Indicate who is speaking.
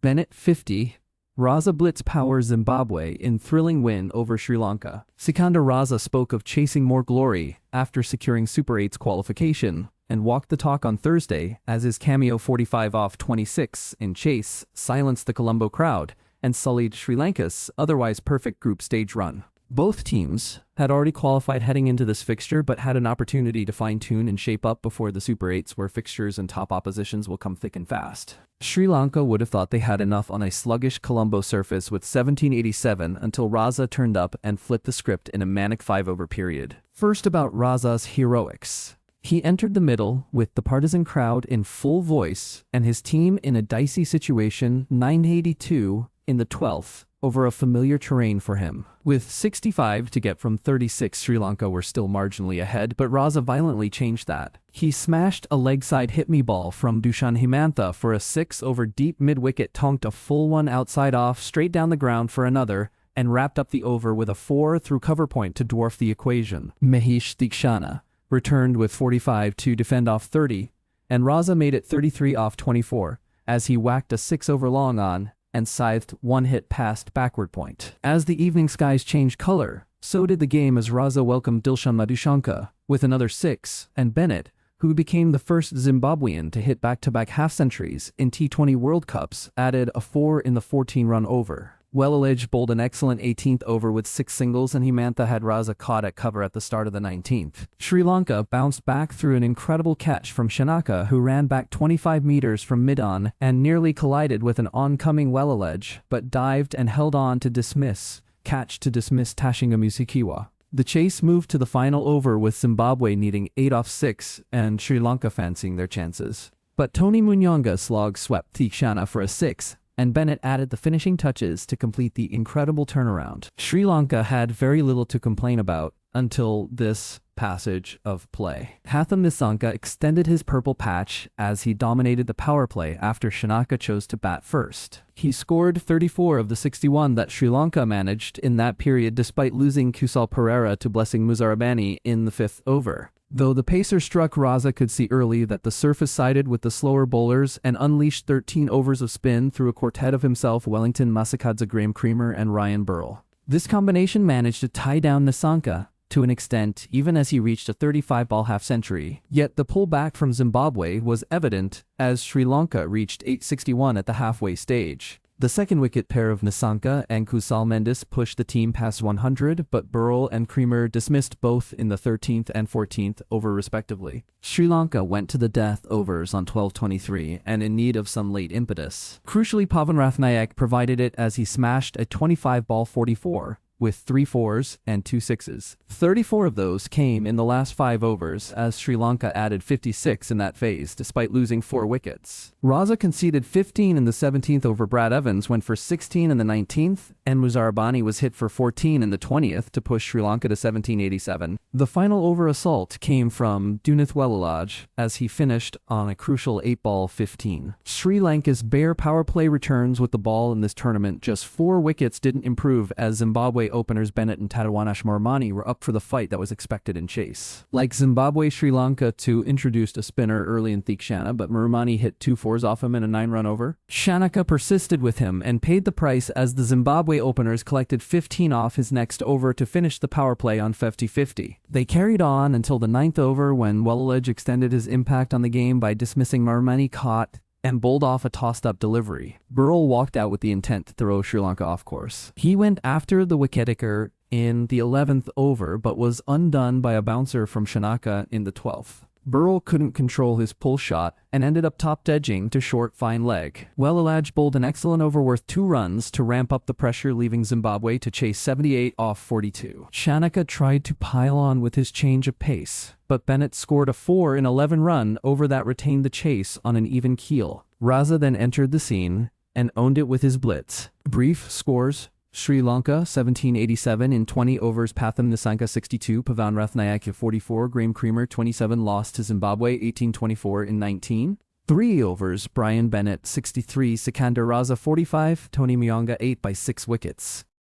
Speaker 1: Bennett 50. Raza blitz powers Zimbabwe in thrilling win over Sri Lanka. Sikandar Raza spoke of chasing more glory after securing Super 8's qualification and walked the talk on Thursday as his cameo 45 off 26 in chase silenced the Colombo crowd and sullied Sri Lanka's otherwise perfect group stage run. Both teams had already qualified heading into this fixture but had an opportunity to fine-tune and shape up before the Super 8s where fixtures and top oppositions will come thick and fast. Sri Lanka would have thought they had enough on a sluggish Colombo surface with 1787 until Raza turned up and flipped the script in a manic 5-over period. First about Raza's heroics. He entered the middle with the partisan crowd in full voice and his team in a dicey situation 982 in the 12th over a familiar terrain for him. With 65 to get from 36, Sri Lanka were still marginally ahead, but Raza violently changed that. He smashed a leg side hit-me ball from Dushan Himantha for a 6 over deep mid-wicket, tonked a full one outside off straight down the ground for another, and wrapped up the over with a 4 through cover point to dwarf the equation. Mahesh Deekshana returned with 45 to defend off 30, and Raza made it 33 off 24 as he whacked a 6 over long on and scythed one hit past backward point. As the evening skies changed color, so did the game as Raza welcomed Dilshan Madushanka with another 6, and Bennett, who became the first Zimbabwean to hit back-to-back half-centuries in T20 World Cups, added a 4 in the 14-run over. Wellalage bowled an excellent 18th over with 6 singles, and Himantha had Raza caught at cover at the start of the 19th. Sri Lanka bounced back through an incredible catch from Shanaka, who ran back 25 meters from mid-on and nearly collided with an oncoming Wellalage, but dived and held on to dismiss Tashinga Musikiwa. The chase moved to the final over with Zimbabwe needing 8 off 6 and Sri Lanka fancying their chances. But Tony Munyonga's slog swept Deekshana for a 6, and Bennett added the finishing touches to complete the incredible turnaround. Sri Lanka had very little to complain about until this passage of play. Hatham Nisanka extended his purple patch as he dominated the power play after Shanaka chose to bat first. He scored 34 of the 61 that Sri Lanka managed in that period despite losing Kusal Perera to Blessing Muzarabani in the 5th over. Though the pacer struck, Raza could see early that the surface sided with the slower bowlers and unleashed 13 overs of spin through a quartet of himself, Wellington Masakadza, Graham Creamer, and Ryan Burrell. This combination managed to tie down Nisanka to an extent even as he reached a 35-ball half-century. Yet the pullback from Zimbabwe was evident as Sri Lanka reached 861 at the halfway stage. The second wicket pair of Nisanka and Kusal Mendes pushed the team past 100, but Burrell and Creamer dismissed both in the 13th and 14th over respectively. Sri Lanka went to the death overs on 12:23 and in need of some late impetus. Crucially, Pavan Rathnayak provided it as he smashed a 25-ball 44, with 3 4s and 2 6s. 34 of those came in the last 5 overs as Sri Lanka added 56 in that phase despite losing 4 wickets. Raza conceded 15 in the 17th over. Brad Evans went for 16 in the 19th, and Muzarabani was hit for 14 in the 20th to push Sri Lanka to 1787. The final over assault came from Dunith Wellalage as he finished on a crucial 8-ball 15. Sri Lanka's bare power play returns with the ball in this tournament. Just 4 wickets didn't improve as Zimbabwe openers Bennett and Tadawanash Marmani were up for the fight that was expected in chase. Like Zimbabwe, Sri Lanka too introduced a spinner early in Deekshana, but Marmani hit 2 4s off him in a 9-run over. Shanaka persisted with him and paid the price as the Zimbabwe openers collected 15 off his next over to finish the power play on 50-50. They carried on until the 9th over when Wellalage extended his impact on the game by dismissing Marmani caught and bowled off a tossed-up delivery. Burrell walked out with the intent to throw Sri Lanka off course. He went after the wicketaker in the 11th over, but was undone by a bouncer from Shanaka in the 12th. Burrell couldn't control his pull shot and ended up top-edging to short fine leg. Wellalage bowled an excellent over worth 2 runs to ramp up the pressure, leaving Zimbabwe to chase 78 off 42. Shanaka tried to pile on with his change of pace, but Bennett scored a 4 in 11 run over that retained the chase on an even keel. Raza then entered the scene and owned it with his blitz. Brief scores: Sri Lanka 1787 in 20 overs, Patham Nisanka 62, Pavan Rathnayak 44, Graham Creamer 27 lost to Zimbabwe 1824 in 19. 3 overs, Brian Bennett 63, Sikandar Raza 45, Tony Munyonga 8 by 6 wickets.